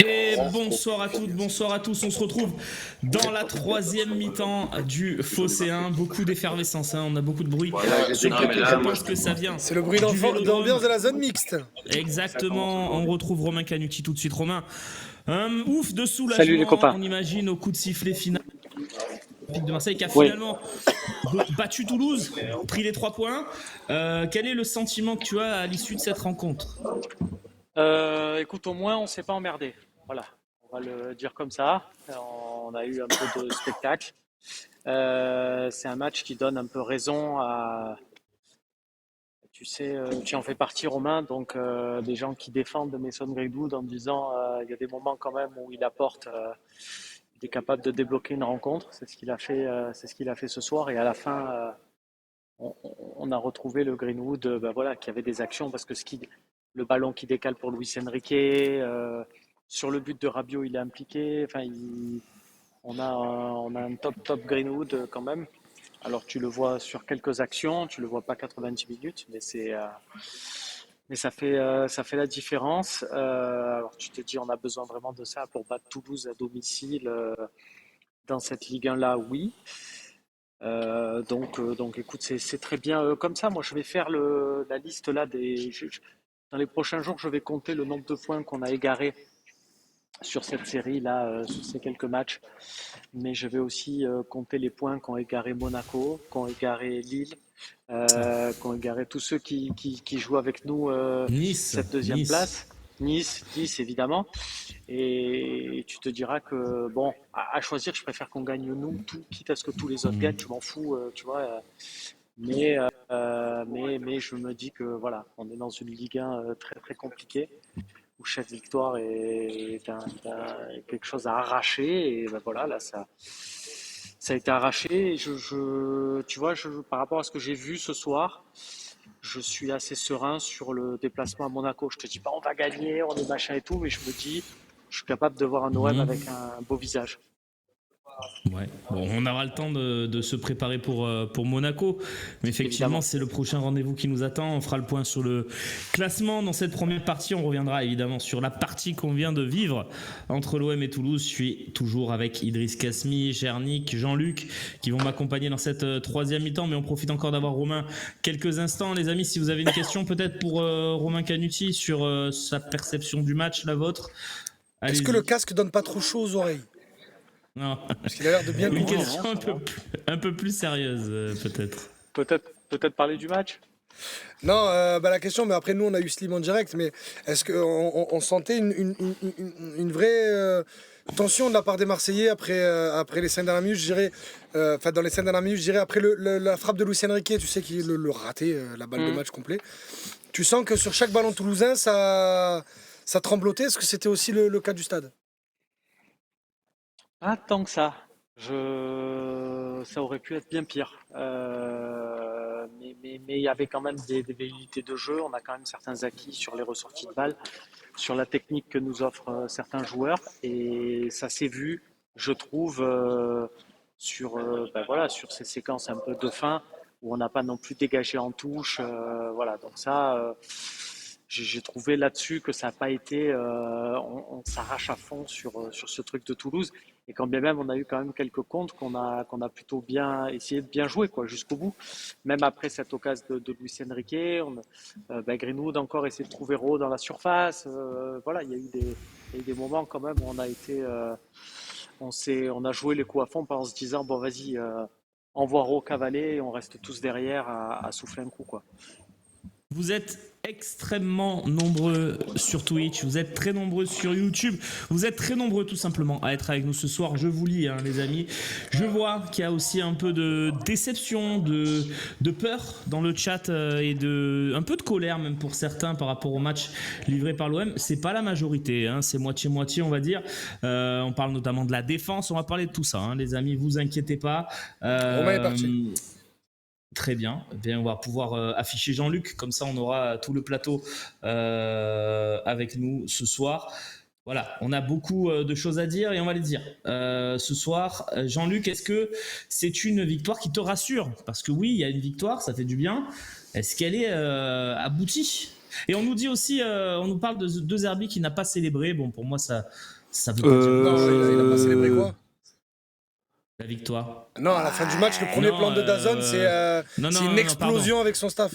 Et bonsoir à toutes, bonsoir à tous. On se retrouve dans la troisième mi-temps du Phocéen. Beaucoup d'effervescence, hein. On a beaucoup de bruit. Sur le plateau, je pense que ça vient. C'est le bruit du Vélodrome. d'ambiance de la zone mixte. Exactement. On retrouve Romain Canuti tout de suite. Romain, un ouf de soulagement. Salut les copains. On imagine au coup de sifflet final. De Marseille qui a finalement battu Toulouse, pris les 3 points. Quel est le sentiment que tu as à l'issue de cette rencontre ? Écoute, au moins on s'est pas emmerdé. Voilà, on va le dire comme ça. On a eu un peu de spectacle. C'est un match qui donne un peu raison à. Tu sais, tu en fais partie, Romain, donc des gens qui défendent Mason Greenwood en disant il y a des moments quand même où il apporte. Il est capable de débloquer une rencontre. C'est ce qu'il a fait. C'est ce qu'il a fait ce soir. Et à la fin, on a retrouvé le Greenwood, voilà, qui avait des actions parce que le ballon qui décale pour Luis Enrique, sur le but de Rabiot, il est impliqué. Enfin, on a un top Greenwood quand même. Alors tu le vois sur quelques actions, tu le vois pas 90 minutes, mais ça fait la différence. Alors tu te dis, on a besoin vraiment de ça pour battre Toulouse à domicile dans cette Ligue 1 là, oui. Donc écoute, c'est très bien comme ça. Moi, je vais faire la liste là dans les prochains jours, je vais compter le nombre de points qu'on a égarés sur cette série là, sur ces quelques matchs. Mais je vais aussi compter les points qu'ont égaré Monaco, qu'ont égaré Lille, qu'ont égaré tous ceux qui jouent avec nous cette deuxième place. Nice évidemment. Et tu te diras que, bon, à choisir, je préfère qu'on gagne nous, quitte à ce que tous les autres gagnent, je m'en fous, tu vois. Mais je me dis que, voilà, on est dans une Ligue 1 très, très compliquée, où chaque victoire est quelque chose à arracher. Et ben voilà, là, ça a été arraché. Et tu vois, par rapport à ce que j'ai vu ce soir, je suis assez serein sur le déplacement à Monaco. Je te dis pas on va gagner, on est machin et tout, mais je me dis, je suis capable de voir un OM avec un beau visage. Ouais. Bon, on aura le temps de se préparer pour Monaco, mais effectivement, c'est le prochain rendez-vous qui nous attend. On fera le point sur le classement dans cette première partie. On reviendra évidemment sur la partie qu'on vient de vivre entre l'OM et Toulouse. Je suis toujours avec Idriss Kasmi, Gernick, Jean-Luc qui vont m'accompagner dans cette troisième mi-temps, mais on profite encore d'avoir Romain quelques instants. Les amis, si vous avez une question peut-être pour Romain Canuti sur sa perception du match, la vôtre. Est-ce que le casque donne pas trop chaud aux oreilles ? Non. Parce qu'il a l'air de bien Une courir. question un peu plus sérieuse, peut-être. Peut-être parler du match ? Non, la question, mais après nous on a eu Slim en direct, mais est-ce qu'on sentait une vraie tension de la part des Marseillais après les 5 dernières minutes, je dirais, dans les 5 dernières minutes, je dirais, après la frappe de Luis Enrique, tu sais, qui le raté, la balle de match complet. Tu sens que sur chaque ballon toulousain, ça tremblotait. Est-ce que c'était aussi le cas du stade ? Pas tant que ça. Ça aurait pu être bien pire. Mais il y avait quand même des velléités de jeu. On a quand même certains acquis sur les ressorties de balles, sur la technique que nous offrent certains joueurs. Et ça s'est vu, je trouve, sur ces séquences un peu de fin où on n'a pas non plus dégagé en touche. Voilà, donc ça, j'ai trouvé là-dessus que ça n'a pas été. On s'arrache à fond sur ce truc de Toulouse. Et quand bien même on a eu quand même quelques comptes qu'on a plutôt bien essayé de bien jouer jusqu'au bout. Même après cette occasion de Luis Enrique, Greenwood encore essayé de trouver Raw dans la surface. Voilà, il y a eu des moments quand même où on a été, on a joué les coups à fond en se disant bon vas-y, envoie Raw cavaler et on reste tous derrière à souffler un coup quoi. Vous êtes extrêmement nombreux sur Twitch, vous êtes très nombreux sur YouTube, vous êtes très nombreux tout simplement à être avec nous ce soir. Je vous lis, les amis. Je vois qu'il y a aussi un peu de déception, de peur dans le chat et un peu de colère même pour certains par rapport au match livré par l'OM. C'est pas la majorité, c'est moitié-moitié on va dire. On parle notamment de la défense, on va parler de tout ça, les amis, vous inquiétez pas. Romain est parti. Très bien. On va pouvoir afficher Jean-Luc, comme ça on aura tout le plateau avec nous ce soir. Voilà, on a beaucoup de choses à dire et on va les dire ce soir. Jean-Luc, est-ce que c'est une victoire qui te rassure ? Parce que oui, il y a une victoire, ça fait du bien. Est-ce qu'elle est aboutie ? Et on nous dit aussi, on nous parle de Zerbi qui n'a pas célébré. Bon, pour moi, ça veut pas dire Non, il a pas célébré quoi? la victoire. Non, à la fin du match, le premier Non, plan de DAZN, c'est une explosion pardon. avec son staff.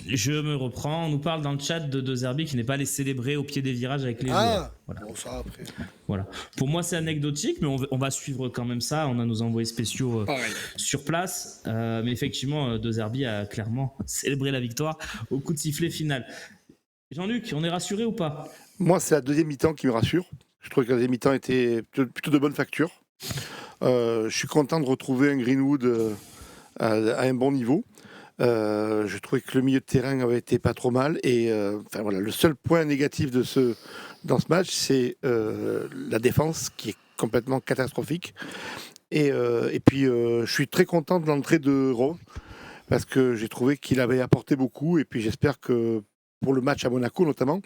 Je me reprends. On nous parle dans le chat de Zerbi qui n'est pas allé célébrer au pied des virages avec les joueurs. Voilà. Bon, ça après. Voilà. Pour moi, c'est anecdotique, mais on va suivre quand même ça. On a nos envoyés spéciaux sur place. Mais effectivement, De Zerbi a clairement célébré la victoire au coup de sifflet final. Jean-Luc, on est rassuré ou pas? Moi, c'est la deuxième mi-temps qui me rassure. Je trouve que la deuxième mi-temps était plutôt de bonne facture. Je suis content de retrouver un Greenwood à un bon niveau. Je trouvais que le milieu de terrain avait été pas trop mal. Et voilà, le seul point négatif dans ce match, c'est la défense qui est complètement catastrophique. Et puis, je suis très content de l'entrée de Rowe parce que j'ai trouvé qu'il avait apporté beaucoup. Et puis, j'espère que pour le match à Monaco notamment,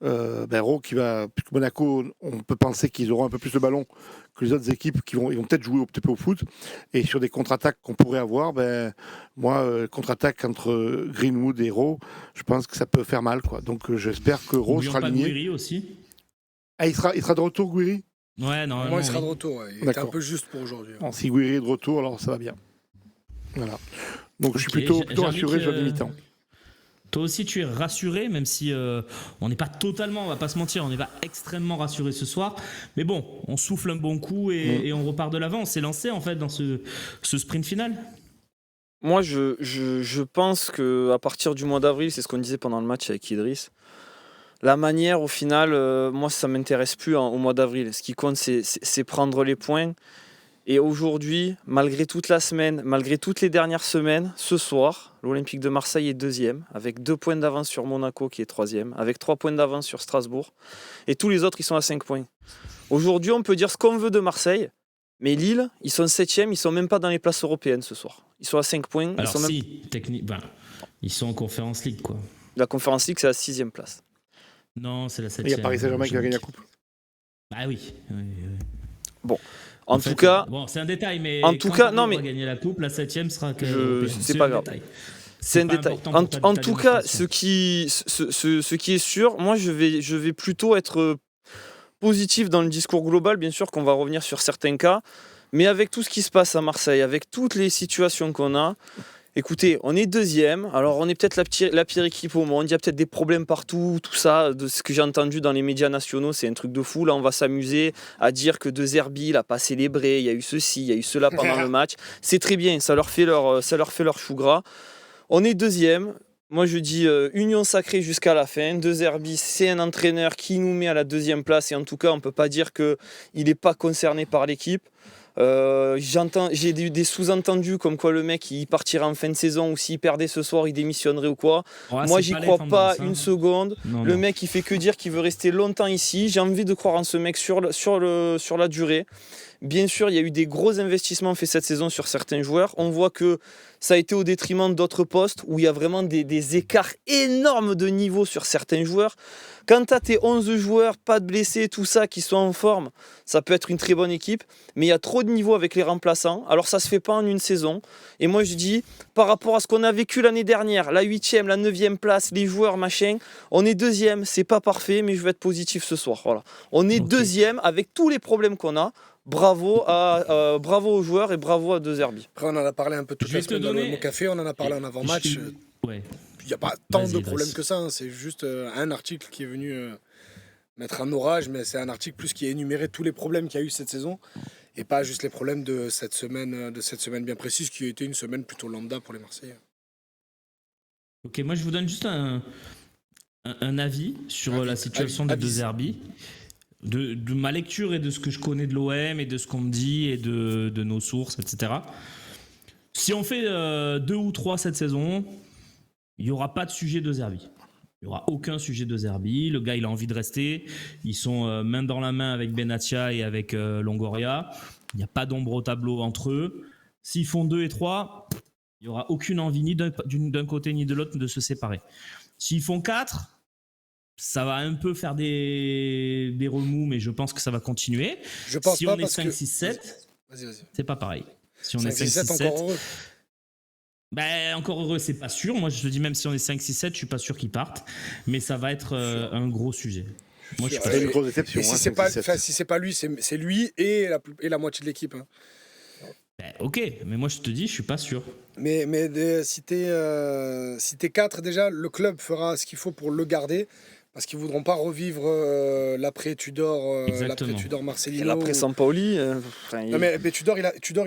Rowe puisque Monaco, on peut penser qu'ils auront un peu plus le ballon que les autres équipes ils vont peut-être jouer un petit peu au foot, et sur des contre-attaques qu'on pourrait avoir, contre-attaque entre Greenwood et Rowe, je pense que ça peut faire mal, quoi. Donc j'espère que Rowe sera aligné. Guiri aussi. Ah, il sera de retour, Guiri? Ouais, non. Moi, il sera de retour. Ouais. Il était un peu juste pour aujourd'hui. Bon, si Guiri est de retour, alors ça va bien. Voilà. Donc je suis plutôt rassuré sur le mi-temps. Toi aussi, tu es rassuré, même si on n'est pas totalement, on va pas se mentir, on n'est pas extrêmement rassuré ce soir. Mais bon, on souffle un bon coup et on repart de l'avant. On s'est lancé en fait dans ce sprint final. Moi, je pense qu'à partir du mois d'avril, c'est ce qu'on disait pendant le match avec Idriss, la manière, au final, moi, ça ne m'intéresse plus au mois d'avril. Ce qui compte, c'est prendre les points. Et aujourd'hui, malgré toute la semaine, malgré toutes les dernières semaines, ce soir, l'Olympique de Marseille est 2e, avec 2 points d'avance sur Monaco qui est 3e, avec 3 points d'avance sur Strasbourg. Et tous les autres, ils sont à 5 points. Aujourd'hui, on peut dire ce qu'on veut de Marseille, mais Lille, ils sont 7e, ils ne sont même pas dans les places européennes ce soir. Ils sont à 5 points. Alors ils sont en Conference League, quoi. La Conference League, c'est la 6e place. Non, c'est la 7e. Il y a Paris Saint-Germain qui va gagner la coupe. Ah oui. Bon. En tout cas, bon, c'est un détail, mais en tout cas, non, mais gagner la coupe, la 7e sera. C'est pas grave. C'est un détail. En tout cas, ce qui est sûr, moi, je vais plutôt être positif dans le discours global. Bien sûr qu'on va revenir sur certains cas, mais avec tout ce qui se passe à Marseille, avec toutes les situations qu'on a. Écoutez, on est 2e, alors on est peut-être la pire équipe au monde, il y a peut-être des problèmes partout, tout ça, de ce que j'ai entendu dans les médias nationaux, c'est un truc de fou. Là, on va s'amuser à dire que De Zerbi n'a pas célébré, il y a eu ceci, il y a eu cela pendant le match. C'est très bien, ça leur fait leur chou gras. On est 2e, moi je dis union sacrée jusqu'à la fin. De Zerbi, c'est un entraîneur qui nous met à la 2e place, et en tout cas, on ne peut pas dire qu'il n'est pas concerné par l'équipe. J'ai des sous-entendus comme quoi le mec il partirait en fin de saison, ou s'il perdait ce soir il démissionnerait ou quoi. Moi j'y crois pas une seconde. Le mec il fait que dire qu'il veut rester longtemps ici. J'ai envie de croire en ce mec sur la durée. Bien sûr, il y a eu des gros investissements faits cette saison sur certains joueurs. On voit que ça a été au détriment d'autres postes où il y a vraiment des écarts énormes de niveau sur certains joueurs. Quand tu as tes 11 joueurs, pas de blessés, tout ça, qui sont en forme, ça peut être une très bonne équipe. Mais il y a trop de niveau avec les remplaçants. Alors ça se fait pas en une saison. Et moi je dis, par rapport à ce qu'on a vécu l'année dernière, la 8e, la 9e place, les joueurs, machin, on est 2e, c'est pas parfait, mais je vais être positif ce soir. Voilà. On est 2e avec tous les problèmes qu'on a. Bravo aux joueurs et bravo à De Zerbi. Après, on en a parlé un peu toute la semaine dans le café, on en a parlé en avant-match. Il n'y a pas tant de problèmes que ça. C'est juste un article qui est venu mettre un orage, mais c'est un article plus qui a énuméré tous les problèmes qu'il y a eu cette saison et pas juste les problèmes de cette semaine bien précise qui a été une semaine plutôt lambda pour les Marseillais. Ok, moi je vous donne juste un avis sur la situation de Zerbi. De ma lecture et de ce que je connais de l'OM et de ce qu'on me dit et de nos sources, etc. Si on fait 2 ou 3 cette saison, il n'y aura pas de sujet de Zerbi. Il n'y aura aucun sujet de Zerbi. Le gars, il a envie de rester. Ils sont main dans la main avec Benatia et avec Longoria. Il n'y a pas d'ombre au tableau entre eux. S'ils font 2 et 3, il n'y aura aucune envie ni d'un côté ni de l'autre de se séparer. S'ils font 4... ça va un peu faire des remous, mais je pense que ça va continuer. Je pense si pas on est parce 5, que... 6, 7, vas-y. c'est pas pareil. Si on 5, est 5, 6, 7, 6, 7, encore heureux. Ben, encore heureux, c'est pas sûr. Moi, je te dis, même si on est 5-6-7, je suis pas sûr qu'ils partent. Mais ça va être un gros sujet. Moi, je suis pas C'est sûr. une grosse déception. Et si c'est pas lui, c'est lui et la moitié de l'équipe. Hein. Ben, ok, mais moi, je te dis, je suis pas sûr. Mais si t'es 4, déjà, le club fera ce qu'il faut pour le garder. Parce qu'ils voudront pas revivre l'après-Tudor Exactement. Marcelino. Et l'après Sampaoli. Non mais Tudor,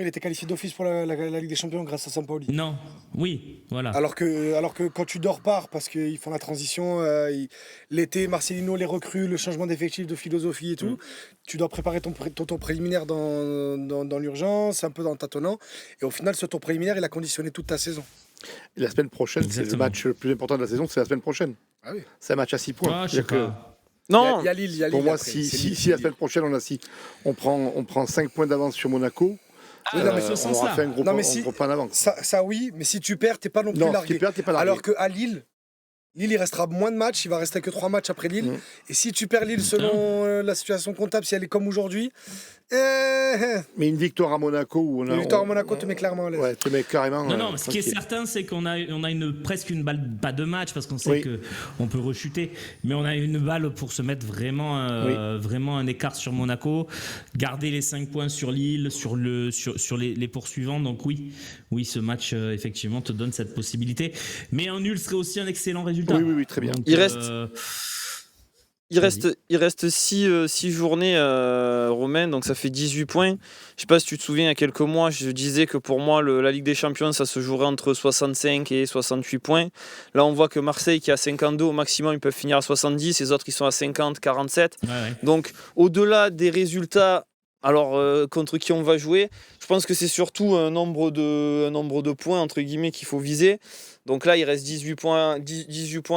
il était qualifié d'office pour la Ligue des Champions grâce à Sampaoli. Non, oui, voilà. Alors que quand Tudor part, parce qu'ils font la transition, l'été, Marcelino, les recrues, le changement d'effectif, de philosophie et tout, tu dois préparer ton tour préliminaire dans l'urgence, un peu dans le tâtonnant. Et au final, ce tour préliminaire, il a conditionné toute ta saison. Et la semaine prochaine, c'est le Exactement. match le plus important de la saison, c'est la semaine prochaine. Ah oui. C'est un match à 6 points. Ah, je sais C'est-à-dire pas. Non, Il y a Lille. Pour moi, après. si la semaine prochaine on prend 5 points d'avance sur Monaco, Ah, dans ce on sens-là. aura fait un gros Non, mais pas en avant. Ça oui, mais si tu perds, t'es pas non plus Non, si largué. tu perds, t'es pas largué. Alors qu'à Lille, il restera moins de matchs, il va rester que 3 matchs après Lille. Et si tu perds Lille selon la situation comptable, si elle est comme aujourd'hui, Mais une victoire à Monaco où une victoire à Monaco te met clairement à l'aise. Ouais, te met carrément. Non, ce qui est tranquille. certain, c'est qu'on a presque une balle, pas de match, parce qu'on sait Oui. qu'on peut rechuter, mais on a une balle pour se mettre vraiment un écart sur Monaco, garder les 5 points sur Lille, sur les poursuivants. Donc oui, ce match, effectivement, te donne cette possibilité. Mais un nul serait aussi un excellent résultat. Oui, très bien. Donc, il reste 6 journées, Romain, donc ça fait 18 points. Je sais pas si tu te souviens, il y a quelques mois, je disais que pour moi, la Ligue des Champions, ça se jouerait entre 65 et 68 points. Là, on voit que Marseille, qui est à 52 au maximum, ils peuvent finir à 70, les autres, ils sont à 50, 47. ouais. Donc, au-delà des résultats, alors contre qui on va jouer, je pense que c'est surtout un nombre de points, entre guillemets, qu'il faut viser. Donc là, il reste 18 points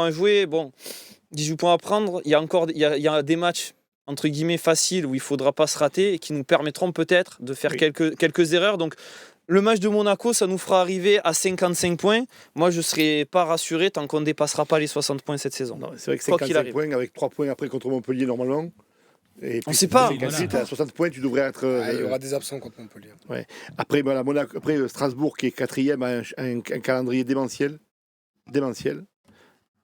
à jouer. Bon, 18 points à prendre. Il y a des matchs, entre guillemets, faciles où il ne faudra pas se rater et qui nous permettront peut-être de faire quelques erreurs. Donc, le match de Monaco, ça nous fera arriver à 55 points. Moi, je ne serai pas rassuré tant qu'on ne dépassera pas les 60 points cette saison. Non, c'est vrai que Quoi qu'il 55 arrive. points avec 3 points après contre Montpellier normalement. Et On sait pas. Si tu à 60 points, tu devrais être. Il y aura des absents contre Montpellier. Après, Monaco, après Strasbourg qui est 4e a un calendrier démentiel.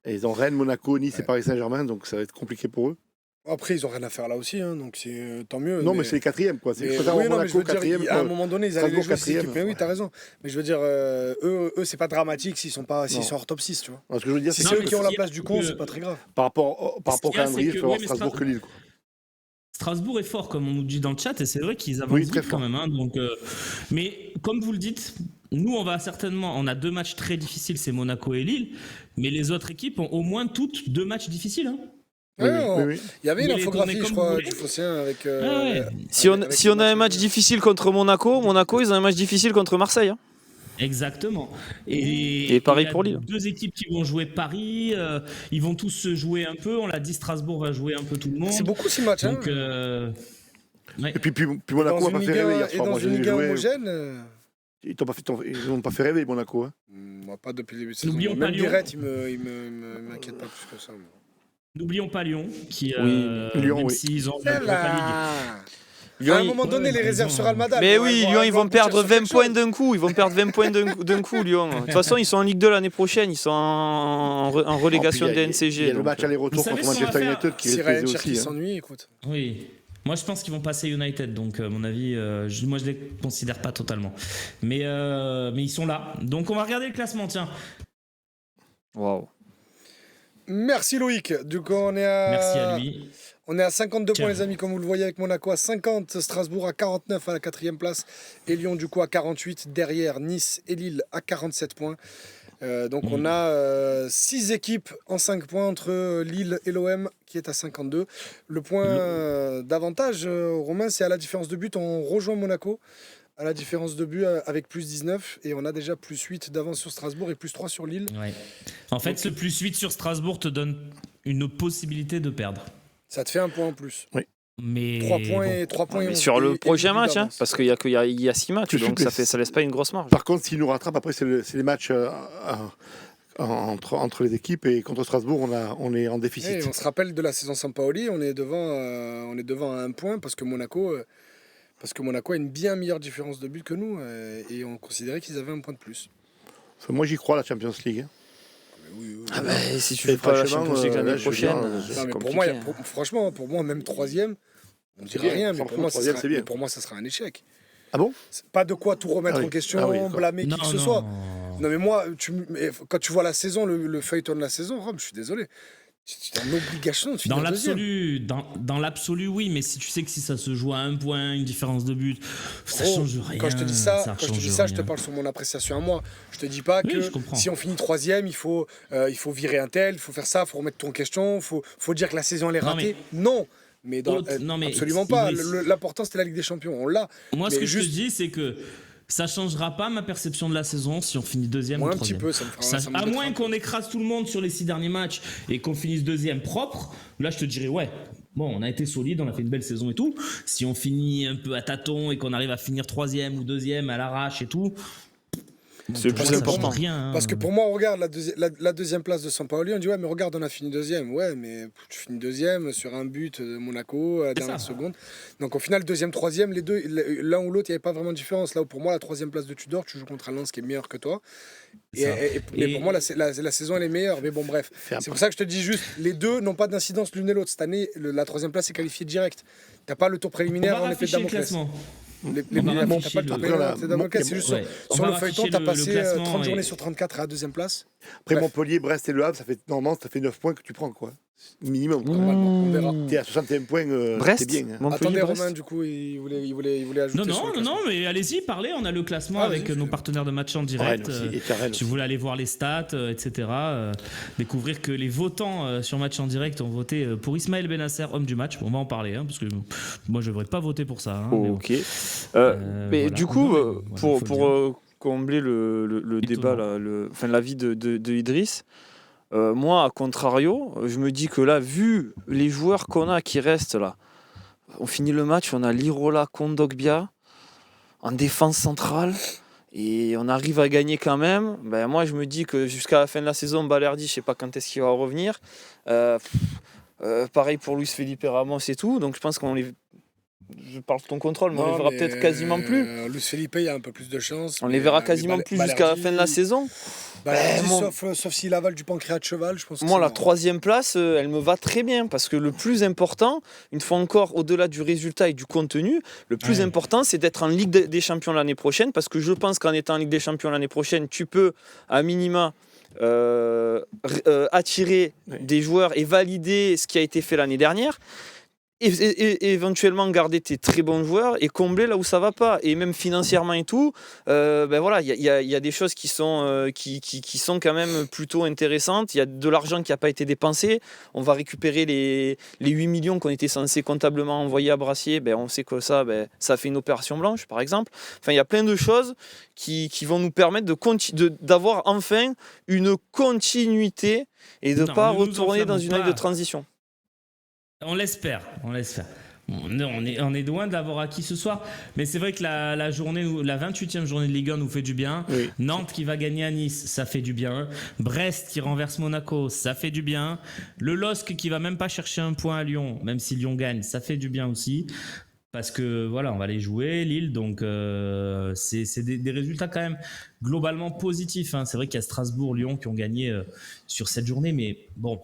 Et ils ont Rennes, Monaco, Nice et Paris Saint-Germain, donc ça va être compliqué pour eux. Après, ils n'ont rien à faire là aussi, hein, donc c'est tant mieux. Non, mais c'est les 4e quoi. Mais, Je préfère avoir oui, non, mais je Monaco veux dire, 4e. à un moment donné, ils allaient les Strasbourg jouer ces 4e, équipes. Mais oui, t'as raison. Mais je veux dire, eux, c'est pas dramatique s'ils sont hors top 6, tu vois. Ce que je veux dire, Si c'est c'est Non, eux mais qui ont la ce place qui- du con, c'est pas très grave. par rapport Ce au qu'il y a, calendrier, c'est je que- peux avoir oui, mais Strasbourg que Lille. Strasbourg est fort, comme on nous dit dans le chat, et c'est vrai qu'ils avancent Oui, très vite quand fort. même. Hein, donc, mais comme vous le dites, nous, on a 2 matchs très difficiles, c'est Monaco et Lille, mais les autres équipes ont au moins toutes 2 matchs difficiles. Hein. Il y avait une Vous les infographie, tournez je comme crois, vous voulez. du Phocéen avec. Ouais. Si on a un match difficile contre Monaco, ils ont un match difficile contre Marseille. Hein. Exactement. Et pareil il y a pour Lille. 2 équipes qui vont jouer Paris, ils vont tous se jouer un peu. On l'a dit, Strasbourg va jouer un peu tout le monde. C'est beaucoup 6 matchs. Donc, hein. Et puis Monaco Dans n'a pas une fait Ligue rêver 1 hier et soir. dans Moi, j'ai une Ligue 1 joué. homogène. Ils n'ont pas fait rêver Monaco. Hein. Moi, pas depuis le début de saison. N'oublions pas Même Lyon. Guéret, il m'inquiète pas plus que ça. moi. N'oublions pas Lyon, qui, Lyon, même oui. s'ils ont C'est Europa League. là. Lyon, À un moment donné, les réserves sur Almada. Mais oui, Lyon, ils vont aboutir perdre sur 20 quelque points chose. d'un coup. Ils vont perdre 20 points d'un coup, Lyon. De toute façon, ils sont en Ligue 2 l'année prochaine. Ils sont en relégation Oh, puis il y a- DNCG. Il y a le donc, match aller-retour Vous savez contre ce qu'on va Manchester faire United qui Si les Ryan plaisait Cherki aussi. Hein. s'ennuie, écoute. Oui. Moi, je pense qu'ils vont passer United, donc à mon avis, moi je les considère pas totalement. Mais ils sont là. Donc on va regarder le classement, tiens. Waouh. Merci Loïc. Du coup, on est à. Merci à lui. On est à 52 Tiens. points, les amis, comme vous le voyez, avec Monaco à 50, Strasbourg à 49 à la 4e place, et Lyon, du coup, à 48. Derrière, Nice et Lille à 47 points. Donc, on a 6 équipes en 5 points entre Lille et l'OM, qui est à 52. Le point d'avantage, Romain, c'est à la différence de but, on rejoint Monaco à la différence de but avec plus 19, et on a déjà plus 8 d'avance sur Strasbourg et plus 3 sur Lille. Ouais. En fait, ce plus 8 sur Strasbourg te donne une possibilité de perdre. Ça te fait un point en plus. Mais 3 points, bon. et 3 points. Mais et sur on- le et prochain 8 match, hein, d'avance. parce qu'il y a 6 matchs, Je suis donc ça laisse pas une grosse marge. Par contre, s'ils nous rattrapent, après, c'est les matchs entre les équipes. Et contre Strasbourg, on est en déficit. Et on se rappelle de la saison Sampaoli, on est devant à un point parce que Monaco a une bien meilleure différence de but que nous et on considérait qu'ils avaient un point de plus. Moi, j'y crois, la Champions League. Ah bah, si tu fais pas la Champions League l'année prochaine, c'est compliqué. Franchement, pour moi, même troisième, on ne dirait rien, mais pour moi, ça sera un échec. Ah bon? Pas de quoi tout remettre en question, blâmer qui que ce soit. Non, mais moi, quand tu vois la saison, le feuilleton de la saison, Rome, je suis désolé. C'est une obligation de finir dans l'absolu, oui, mais si tu sais que si ça se joue à 1 point, une différence de but, ça change rien. Quand je te dis ça, je te parle sur mon appréciation à moi. Je te dis pas que si on finit troisième, il faut virer un tel, il faut faire ça, il faut remettre tout en question, il faut dire que la saison elle est ratée. Non, mais absolument pas. L'important c'était la Ligue des Champions, on l'a. Moi, ce que je te dis, c'est que ça changera pas ma perception de la saison si on finit deuxième ou troisième. Un petit peu, ça me à moins qu'on écrase tout le monde sur les 6 derniers matchs et qu'on finisse deuxième propre, là je te dirais ouais, bon on a été solide, on a fait une belle saison et tout. Si on finit un peu à tâtons et qu'on arrive à finir troisième ou deuxième à l'arrache et tout, c'est le plus important. Parce que pour moi, on regarde la deuxième place de Sampaoli, on dit ouais, mais regarde, on a fini deuxième. Ouais, mais tu finis deuxième sur un but de Monaco à la dernière seconde. Donc au final, deuxième, troisième, les deux, l'un ou l'autre, il n'y avait pas vraiment de différence. Là où pour moi, la troisième place de Tudor, tu joues contre un Lens qui est meilleur que toi. Et pour moi, la saison, elle est meilleure. Mais bon, bref. C'est pour ça que je te dis juste, les deux n'ont pas d'incidence l'une et l'autre. Cette année, la troisième place est qualifiée direct. Tu n'as pas le tour préliminaire en effet de Damoclès. C'est juste sur le feuilleton, tu as passé 30 journées sur 34 à la deuxième place. Après Montpellier, Brest et Le Havre, normalement, ça fait 9 points que tu prends, quoi. Minimum. On verra. T'es à 61 points, Brest, t'es bien. Attendez, Romain, du coup, il voulait ajouter. Non, mais allez-y, parlez. On a le classement avec nos partenaires de match en direct. Si vous voulez aller voir les stats, etc. Découvrir que les votants sur match en direct ont voté pour Ismaël Benasser, homme du match. On va en parler, parce que moi, je ne devrais pas voter pour ça. Ok. Mais du coup, pour combler le débat, l'avis de Idriss. Moi, à contrario, je me dis que là, vu les joueurs qu'on a qui restent là, on finit le match, on a Lirola, Kondogbia en défense centrale et on arrive à gagner quand même. Ben, moi, je me dis que jusqu'à la fin de la saison, Balerdi, je sais pas quand est-ce qu'il va revenir. Pareil pour Luis Felipe Ramos et tout. Donc, je pense qu'on les... Je parle de ton contrôle, mais on les verra peut-être quasiment plus. Luis Felipe, il y a un peu plus de chance. On les verra quasiment plus jusqu'à la fin de la saison. Sauf s'il avale du pancréas de cheval, je pense. Moi, la troisième place, elle me va très bien parce que le plus important, une fois encore, au-delà du résultat et du contenu, le plus important, c'est d'être en Ligue des Champions l'année prochaine parce que je pense qu'en étant en Ligue des Champions l'année prochaine, tu peux, à minima, attirer des joueurs et valider ce qui a été fait l'année dernière. Et éventuellement garder tes très bons joueurs et combler là où ça va pas, et même financièrement et tout, voilà, il y a des choses qui sont quand même plutôt intéressantes. Il y a de l'argent qui n'a pas été dépensé. On va récupérer les 8 millions qu'on était censé comptablement envoyer à Brassier. On sait que ça fait une opération blanche, par exemple. Enfin, il y a plein de choses qui vont nous permettre d'avoir enfin une continuité et de ne pas retourner dans une année de transition. On l'espère. On est loin de l'avoir acquis ce soir, mais c'est vrai que la 28e journée de Ligue 1 nous fait du bien. Oui. Nantes qui va gagner à Nice, ça fait du bien. Brest qui renverse Monaco, ça fait du bien. Le LOSC qui va même pas chercher un point à Lyon, même si Lyon gagne, ça fait du bien aussi. Parce que voilà, on va les jouer, Lille, donc c'est des résultats quand même globalement positifs. C'est vrai qu'il y a Strasbourg, Lyon qui ont gagné sur cette journée, mais bon.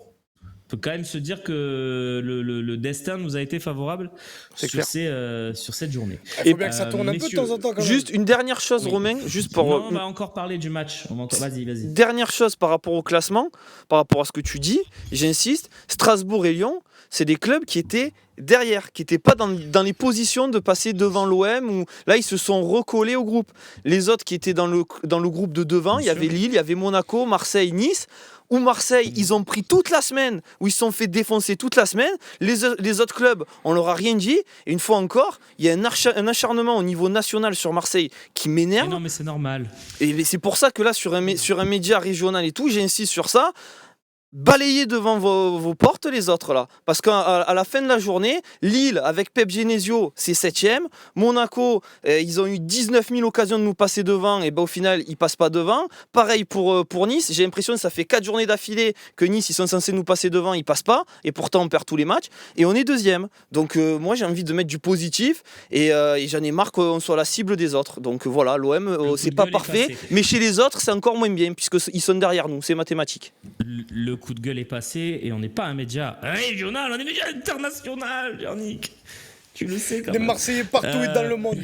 On peut quand même se dire que le destin nous a été favorable sur cette journée. Il faut bien que ça tourne un peu de temps en temps. Juste une dernière chose, Romain. On va encore parler du match. Vas-y. Dernière chose par rapport au classement, par rapport à ce que tu dis, j'insiste, Strasbourg et Lyon, c'est des clubs qui étaient derrière, qui n'étaient pas dans les positions de passer devant l'OM, où là ils se sont recollés au groupe. Les autres qui étaient dans le groupe de devant, il y avait Lille, il y avait Monaco, Marseille, Nice. Où Marseille, ils ont pris toute la semaine, où ils se sont fait défoncer toute la semaine. Les autres clubs, on leur a rien dit. Et une fois encore, il y a un acharnement au niveau national sur Marseille qui m'énerve. Mais non, mais c'est normal. Et c'est pour ça que là, sur un média régional et tout, j'insiste sur ça. balayez devant vos portes les autres là. Parce qu'à la fin de la journée, Lille avec Pep Genesio, c'est 7ème. Monaco, ils ont eu 19 000 occasions de nous passer devant et au final, ils passent pas devant. Pareil pour Nice, j'ai l'impression que ça fait 4 journées d'affilée que Nice, ils sont censés nous passer devant, ils passent pas. Et pourtant, on perd tous les matchs. Et on est 2ème. Donc moi, j'ai envie de mettre du positif et j'en ai marre qu'on soit la cible des autres. Donc voilà, l'OM, c'est pas parfait. Mais chez les autres, c'est encore moins bien puisqu'ils sont derrière nous, c'est mathématique. Le coup de gueule est passé et on n'est pas un média régional, on est un média international, Yannick. Tu le sais quand même. Les Marseillais partout et dans le monde.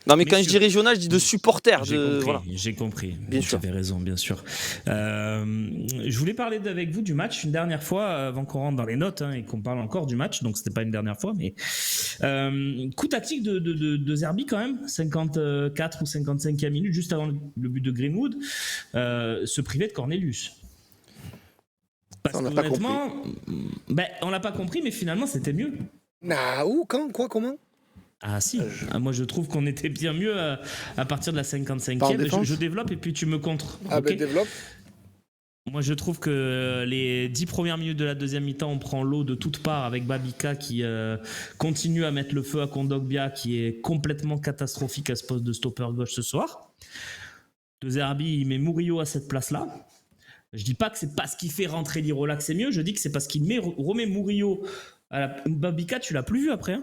Non mais quand je dis régional, je dis de supporters. J'ai compris. Bien sûr. Tu avais raison, bien sûr. Je voulais parler avec vous du match une dernière fois avant qu'on rentre dans les notes et qu'on parle encore du match. Donc c'était pas une dernière fois, mais coup tactique de Zerbi quand même. 54 ou 55e minute, juste avant le but de Greenwood, se priver de Cornelius. Parce on l'a pas compris. On l'a pas compris, mais finalement c'était mieux. Où, quand, quoi, comment? Ah si, moi je trouve qu'on était bien mieux à partir de la 55e. Je développe et puis tu me contres. Okay. Développe. Moi je trouve que les 10 premières minutes de la deuxième mi-temps, on prend l'eau de toutes parts avec Babika qui continue à mettre le feu à Kondogbia qui est complètement catastrophique à ce poste de stopper gauche ce soir. De Zerbi, il met Murillo à cette place-là. Je dis pas que c'est parce qu'il fait rentrer Lirola que c'est mieux, je dis que c'est parce qu'il remet Murillo à la... Babika, tu l'as plus vu après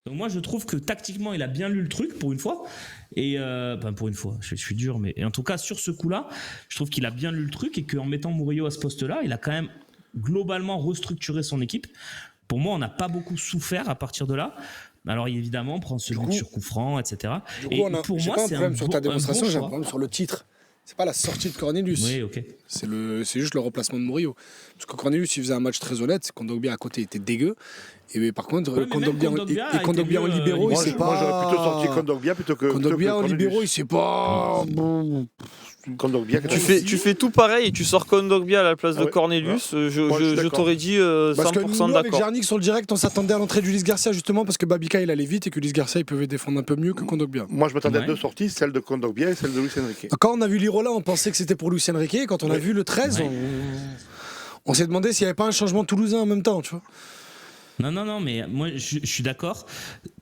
Donc moi je trouve que tactiquement il a bien lu le truc pour une fois et pour une fois je suis dur mais en tout cas sur ce coup là je trouve qu'il a bien lu le truc et qu'en mettant Murillo à ce poste là il a quand même globalement restructuré son équipe. Pour moi on n'a pas beaucoup souffert à partir de là. Alors évidemment on prend ce but sur coup franc etc. Du coup, pour moi c'est un problème sur ta démonstration, j'ai un problème sur le titre. C'est pas la sortie de Cornelius. Oui, ok. C'est juste le remplacement de Murillo. Parce que Cornelius, il faisait un match très honnête. Kondogbia à côté était dégueu. Et par contre, Kondogbia en libéraux, il s'est pas. Moi, j'aurais plutôt sorti Kondogbia plutôt que. Kondogbia en libéraux, il s'est pas. Kondogbia. Tu fais tout pareil et tu sors Kondogbia à la place de Cornelius. Je t'aurais dit 100% parce que nous, d'accord. Avec Jarnik sur le direct, on s'attendait à l'entrée d'Ulysse Garcia justement parce que Babika il allait vite et qu'Ulysse Garcia il pouvait défendre un peu mieux que Kondogbia. Moi je m'attendais à 2 sorties, celle de Kondogbia et celle de Luis Enrique. Quand on a vu Lirola, on pensait que c'était pour Luis Enrique. Et quand on a vu le 13, on s'est demandé s'il n'y avait pas un changement toulousain en même temps, tu vois. Non, mais moi je suis d'accord.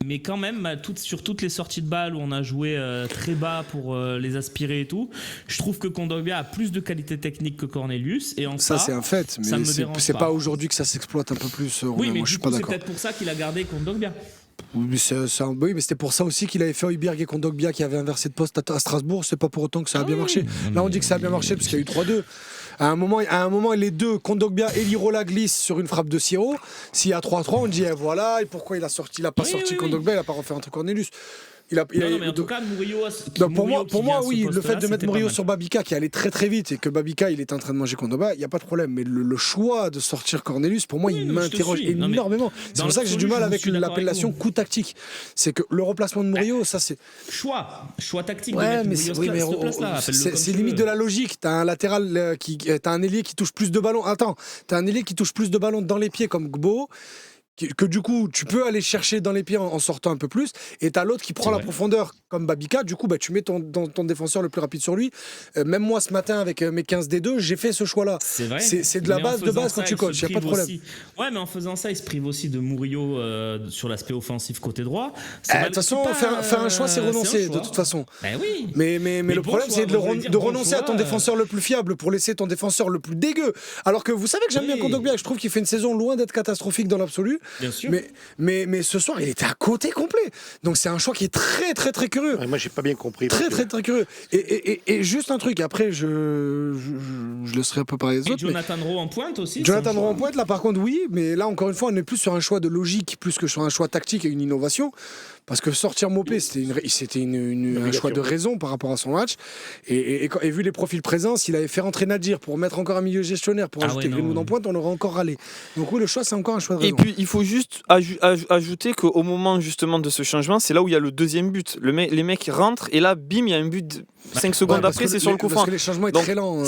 Mais quand même, sur toutes les sorties de balles où on a joué très bas pour les aspirer et tout, je trouve que Kondogbia a plus de qualité technique que Cornelius. Et ça, c'est un fait, mais c'est pas aujourd'hui que ça s'exploite un peu plus. Oui, mais moi, je suis du pas coup, c'est d'accord. peut-être pour ça qu'il a gardé Kondogbia. Oui, mais c'était pour ça aussi qu'il avait fait Højbjerg et Kondogbia qui avait inversé de poste à Strasbourg. C'est pas pour autant que ça a bien marché. Là, on dit que ça a bien marché parce qu'il y a eu 3-2. À un moment, les deux, Kondogbia et Lirola glissent sur une frappe de Siro. S'il y a 3-3, on dit voilà, et pourquoi il a pas sorti Kondogbia, il a pas refait entre Cornelius. Mais en tout cas, Murillo pour moi, oui, le fait de mettre Murillo sur Babika qui allait très très vite et que Babika il était en train de manger Kondogbia, il n'y a pas de problème. Mais le choix de sortir Cornelius, pour moi, il m'interroge énormément. C'est pour ça que j'ai du mal avec l'appellation coup tactique. C'est que le remplacement de Murillo, ça c'est. Choix tactique. Ouais, mais c'est limite de la logique. T'as un latéral t'as un ailier qui touche plus de ballons. Attends, t'as un ailier qui touche plus de ballons dans les pieds comme Gbo. Que du coup tu peux aller chercher dans les pieds en sortant un peu plus et t'as l'autre qui prend la profondeur comme Babika, du coup tu mets ton défenseur le plus rapide sur lui. Même moi ce matin avec mes 15 D2 j'ai fait ce choix là. C'est vrai. C'est de la base quand tu coaches, il n'y a pas de problème. Ouais, mais en faisant ça il se prive aussi de Murillo sur l'aspect offensif côté droit. De toute façon faire un choix c'est renoncer de toute façon. Oui. Mais le problème c'est de renoncer à ton défenseur le plus fiable pour laisser ton défenseur le plus dégueu. Alors que vous savez que j'aime bien Kondogbia, je trouve qu'il fait une saison loin d'être catastrophique dans l'absolu. Bien sûr. Mais ce soir, il était à côté complet. Donc c'est un choix qui est très très très curieux. Ouais, moi, j'ai pas bien compris. Très très très curieux. Et juste un truc, après, je laisserai un peu parler les autres. Et Jonathan Rowe en pointe aussi. Jonathan Rowe en pointe, là par contre, oui. Mais là, encore une fois, on est plus sur un choix de logique, plus que sur un choix tactique et une innovation. Parce que sortir Mopé, c'était un choix de raison par rapport à son match. Et vu les profils présents, s'il avait fait rentrer Nadir pour mettre encore un milieu gestionnaire, pour ajouter Greenwood en pointe, on aurait encore râlé. Donc oui, le choix, c'est encore un choix de raison. Et puis, il faut juste ajouter qu'au moment justement de ce changement, c'est là où il y a le deuxième but. Les mecs rentrent et là, bim, il y a un but 5 secondes après, c'est sur le coup franc. Parce que les changements sont très lents.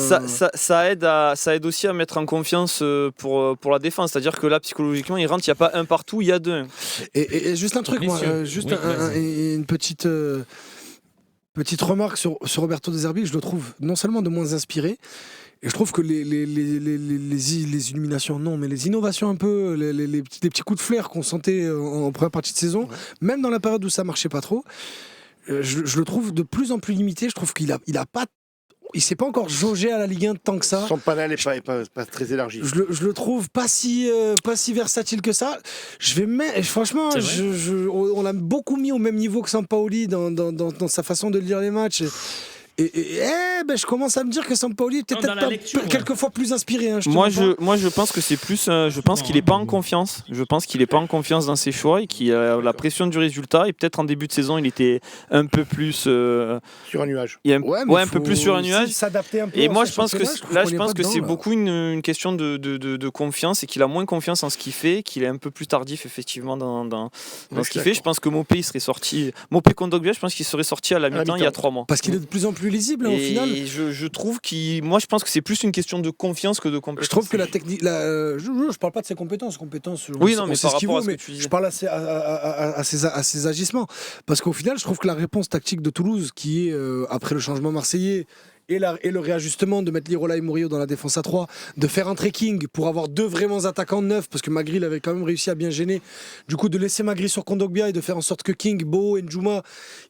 Ça aide aussi à mettre en confiance pour la défense. C'est-à-dire que là, psychologiquement, il rentre, il n'y a pas un partout, il y a deux. Et juste un truc, une petite remarque sur Roberto De Zerbi, je le trouve non seulement de moins inspiré, Et je trouve que les illuminations, non, mais les innovations un peu, les petits coups de flair qu'on sentait en première partie de saison, même dans la période où ça marchait pas trop, je le trouve de plus en plus limité. Je trouve qu'il a pas. Il s'est pas encore jaugé à la Ligue 1 tant que ça. Son panel n'est pas très élargi. Je le trouve pas si versatile que ça. Franchement, on l'a beaucoup mis au même niveau que Sampaoli dans sa façon de lire les matchs. Je commence à me dire que Sampaoli est peut-être quelquefois plus inspiré. Hein, moi, je pense que c'est plus. Je pense qu'il n'est pas en confiance. Je pense qu'il n'est pas en confiance dans ses choix et qu'il a la pression du résultat. Et peut-être en début de saison, il était un peu plus. Sur un nuage. Un peu plus sur un nuage. S'adapter un peu. Et moi, je pense que c'est beaucoup une question de confiance et qu'il a moins confiance en ce qu'il fait, qu'il est un peu plus tardif, effectivement, dans ce qu'il fait. Je pense que Mopé serait sorti. Mopé Kondogbia, je pense qu'il serait sorti à la mi-temps il y a 3 mois. Parce qu'il est de plus en plus lisible au final. Et je trouve je pense que c'est plus une question de confiance que de compétence. Je trouve que la technique, je parle pas de ses compétences. Oui, non, mais par rapport à ce que tu dis. Je parle à ses agissements. Parce qu'au final, je trouve que la réponse tactique de Toulouse, qui est après le changement marseillais, et le réajustement de mettre Lirola et Murillo dans la défense à 3, de faire un trekking pour avoir 2 vraiment attaquants neufs, parce que Magri avait quand même réussi à bien gêner, du coup de laisser Magri sur Kondogbia et de faire en sorte que King, Bo et Ndjouma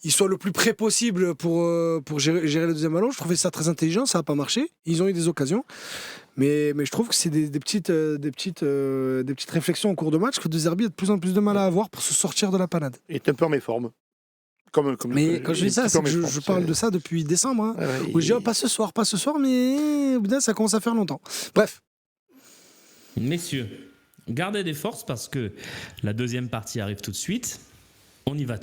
ils soient le plus près possible pour gérer le deuxième ballon. Je trouvais ça très intelligent, ça n'a pas marché, ils ont eu des occasions. Mais je trouve que c'est des petites réflexions en cours de match que De Zerbi a de plus en plus de mal à avoir pour se sortir de la panade. Il est un peu en méforme. Mais quand je dis ça, c'est que je parle de ça depuis décembre. Hein, où je dis pas ce soir, mais ça commence à faire longtemps. Bref. Messieurs, gardez des forces parce que la deuxième partie arrive tout de suite. On y va.